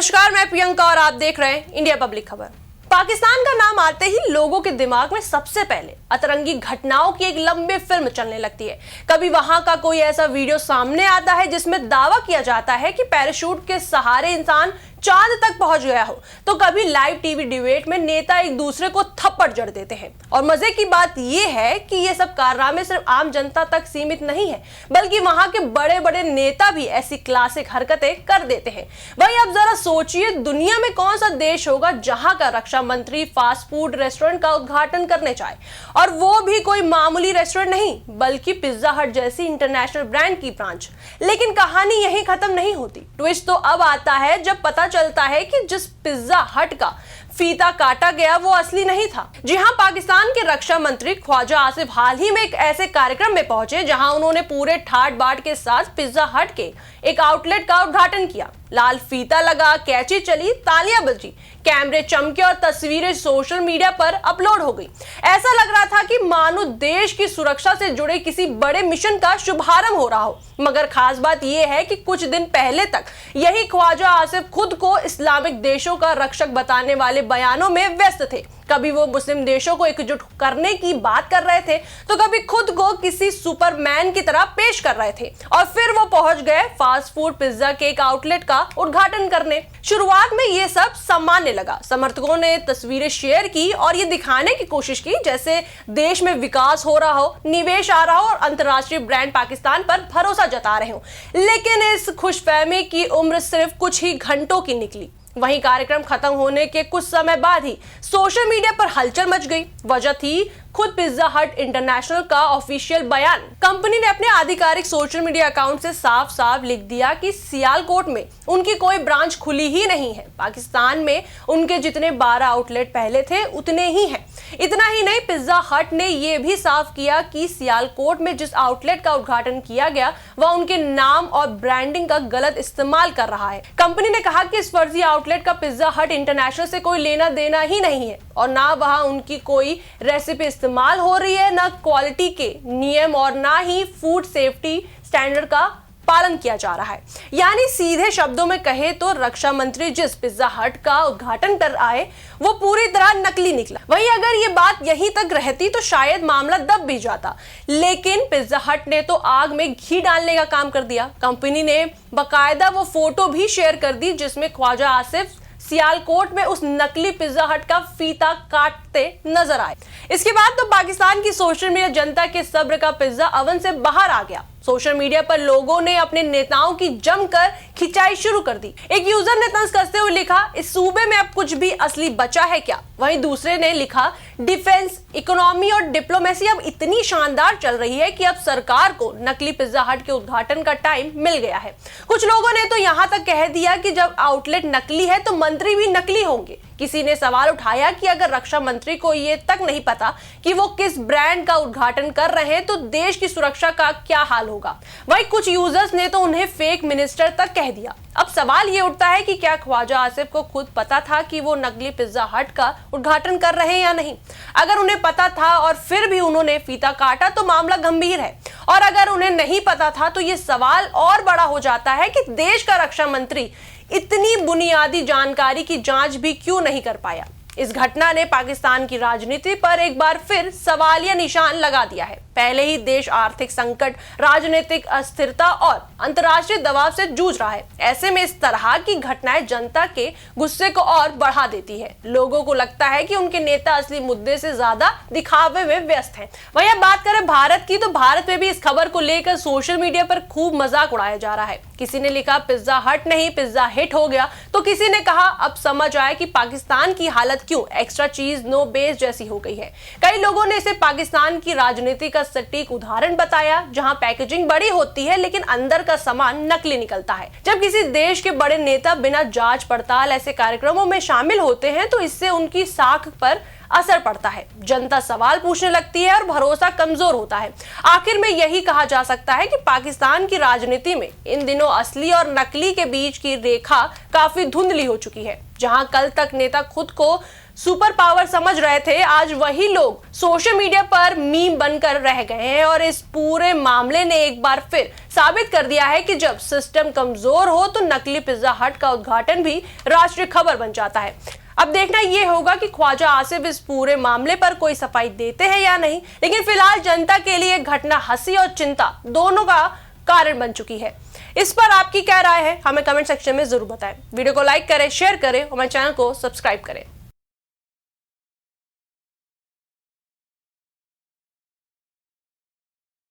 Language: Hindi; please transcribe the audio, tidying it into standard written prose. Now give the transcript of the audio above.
नमस्कार, मैं प्रियंका और आप देख रहे हैं इंडिया पब्लिक खबर। पाकिस्तान का नाम आते ही लोगों के दिमाग में सबसे पहले अतरंगी घटनाओं की एक लंबी फिल्म चलने लगती है। कभी वहां का कोई ऐसा वीडियो सामने आता है जिसमें दावा किया जाता है कि पैराशूट के सहारे इंसान चांद तक पहुंच गया हो, तो कभी लाइव टीवी डिबेट में नेता एक दूसरे को थप्पड़ जड़ देते हैं। और मजे की बात यह है कि ये सब कारनामे सिर्फ आम जनता तक सीमित नहीं है, बल्कि वहां के बड़े बड़े नेता भी ऐसी क्लासिक हरकतें कर देते हैं। भाई अब जरा सोचिए, दुनिया में कौन सा देश होगा जहां का रक्षा मंत्री फास्ट फूड रेस्टोरेंट का उद्घाटन करने चाहे, और वो भी कोई मामूली रेस्टोरेंट नहीं बल्कि पिज्जा हट जैसी इंटरनेशनल ब्रांड की ब्रांच। लेकिन कहानी यहीं खत्म नहीं होती। ट्विस्ट तो अब आता है जब पता चलता है कि जिस पिज्जा हट का फीता काटा गया वो असली नहीं था। जी हां, पाकिस्तान के रक्षा मंत्री ख्वाजा आसिफ हाल ही में एक ऐसे कार्यक्रम में पहुंचे जहां उन्होंने पूरे ठाट बाट के साथ पिज्जा हट के एक आउटलेट का उद्घाटन किया। लाल फीता लगा, कैची चली, तालियां बजी, कैमरे चमके और तस्वीरें सोशल मीडिया पर अपलोड हो गई। ऐसा लग रहा था कि मानो देश की सुरक्षा से जुड़े किसी बड़े मिशन का शुभारंभ हो रहा हो। मगर खास बात यह है कि कुछ दिन पहले तक यही ख्वाजा आसिफ खुद को इस्लामिक देशों का रक्षक बताने वाले बयानों में व्यस्त थे। कभी वो मुस्लिम देशों को एकजुट करने की बात कर रहे थे, तो कभी खुद को किसी सुपरमैन की तरह पेश कर रहे थे। और फिर वो पहुंच गए फास्ट फूड पिज्जा के एक आउटलेट का उद्घाटन करने। शुरुआत में ये सब सामान्य लगा। समर्थकों ने तस्वीरें शेयर की और ये दिखाने की कोशिश की जैसे देश में विकास हो रहा हो, निवेश आ रहा हो और अंतर्राष्ट्रीय ब्रांड पाकिस्तान पर भरोसा जता रहे हो। लेकिन इस खुशफहमी की उम्र सिर्फ कुछ ही घंटों की निकली। वहीं कार्यक्रम खत्म होने के कुछ समय बाद ही सोशल मीडिया पर हलचल मच गई। वजह थी खुद पिज्जा हट इंटरनेशनल का ऑफिशियल बयान। कंपनी ने अपने आधिकारिक सोशल मीडिया अकाउंट से साफ साफ लिख दिया कि सियालकोट में उनकी कोई ब्रांच खुली ही नहीं है। पाकिस्तान में उनके जितने 12 आउटलेट पहले थे उतने ही हैं। इतना ही नहीं, पिज्जा हट ने यह भी साफ किया कि सियालकोट में जिस आउटलेट का उद्घाटन किया गया वह उनके नाम और ब्रांडिंग का गलत इस्तेमाल कर रहा है। कंपनी ने कहा कि इस फर्जी आउटलेट का पिज्जा हट इंटरनेशनल से कोई लेना देना ही नहीं है और ना वहां उनकी कोई रेसिपी इस्तेमाल हो रही है, ना क्वालिटी के नियम और ना ही फूड सेफ्टी स्टैंडर्ड का पालन किया जा रहा है। यानी सीधे शब्दों में कहे तो रक्षा मंत्री जिस पिज्जा हट का उद्घाटन कर आए वो पूरी तरह नकली निकला। वहीं अगर ये बात यहीं तक रहती तो शायद मामला दब भी जाता। लेकिन पिज्जा हट ने तो आग में घी डालने का काम कर दिया। कंपनी ने बाकायदा वो फोटो भी शेयर कर दी जिसमें ख्वाजा आसिफ सियालकोट में उस नकली पिज्जा हट का फीता काटते नजर आए। इसके बाद तो पाकिस्तान की सोशल मीडिया जनता के सब्र का पिज्जा ओवन से बाहर आ गया। सोशल मीडिया पर लोगों ने अपने नेताओं की जमकर खिंचाई शुरू कर दी। एक यूजर ने तंज कसते हुए लिखा, इस सूबे में अब कुछ भी असली बचा है क्या? वहीं दूसरे ने लिखा, डिफेंस, इकोनॉमी और डिप्लोमेसी अब इतनी शानदार चल रही है कि अब सरकार को नकली पिज्जा हट के उद्घाटन का टाइम मिल गया है। कुछ लोगों ने तो यहां तक कह दिया कि जब आउटलेट नकली है तो मंत्री भी नकली होंगे। किसी ने सवाल उठाया कि अगर रक्षा मंत्री को ये तक नहीं पता कि वो किस ब्रांड का उद्घाटन कर रहे हैं तो देश की सुरक्षा का क्या हाल होगा। वहीं कुछ यूजर्स ने तो उन्हें फेक मिनिस्टर तक कह दिया। अब सवाल ये उठता है कि क्या ख्वाजा आसिफ को खुद पता था कि वो नकली पिज्जा हट का उद्घाटन कर रहे हैं या नहीं? अगर उन्हें पता था और फिर भी उन्होंने फीता काटा तो मामला गंभीर है, और अगर उन्हें नहीं पता था तो ये सवाल और बड़ा हो जाता है कि देश का रक्षा मंत्री इतनी बुनियादी जानकारी की जांच भी क्यों नहीं कर पाया। इस घटना ने पाकिस्तान की राजनीति पर एक बार फिर सवालिया निशान लगा दिया है। पहले ही देश आर्थिक संकट, राजनीतिक अस्थिरता और अंतर्राष्ट्रीय दबाव से जूझ रहा है। ऐसे में इस तरह की घटनाएं जनता के गुस्से को और बढ़ा देती है। लोगों को लगता है कि उनके नेता असली मुद्दे से ज्यादा दिखावे में व्यस्त हैं। वहीं अब बात करें भारत की, तो भारत में भी इस खबर को लेकर सोशल मीडिया पर खूब मजाक उड़ाया जा रहा है। किसी ने लिखा, पिज्जा हट नहीं पिज्जा हिट हो गया, तो किसी ने कहा अब समझ आया कि पाकिस्तान की हालत क्यों एक्स्ट्रा चीज नो बेस जैसी हो गई है। कई लोगों ने इसे पाकिस्तान की राजनीति का सटीक उदाहरण बताया, जहां पैकेजिंग बड़ी होती है लेकिन अंदर का सामान नकली निकलता है। जब किसी देश के बड़े नेता बिना जांच पड़ताल ऐसे कार्यक्रमों में शामिल होते हैं तो इससे उनकी साख पर असर पड़ता है। जनता सवाल पूछने लगती है और भरोसा कमजोर होता है। आखिर में यही कहा जा सकता है कि पाकिस्तान की राजनीति में इन दिनों असली और नकली के बीच की रेखा काफी धुंधली हो चुकी है। जहां कल तक नेता खुद को सुपर पावर समझ रहे थे, आज वही लोग सोशल मीडिया पर मीम बनकर रह गए हैं। और इस पूरे मामले ने एक बार फिर साबित कर दिया है कि जब सिस्टम कमजोर हो तो नकली पिज्जा हट का उद्घाटन भी राष्ट्रीय खबर बन जाता है। अब देखना यह होगा कि ख्वाजा आसिफ इस पूरे मामले पर कोई सफाई देते हैं या नहीं, लेकिन फिलहाल जनता के लिए घटना हंसी और चिंता दोनों का कारण बन चुकी है। इस पर आपकी क्या राय है, हमें कमेंट सेक्शन में जरूर बताएं। वीडियो को लाइक करें, शेयर करें और हमारे चैनल को सब्सक्राइब करें।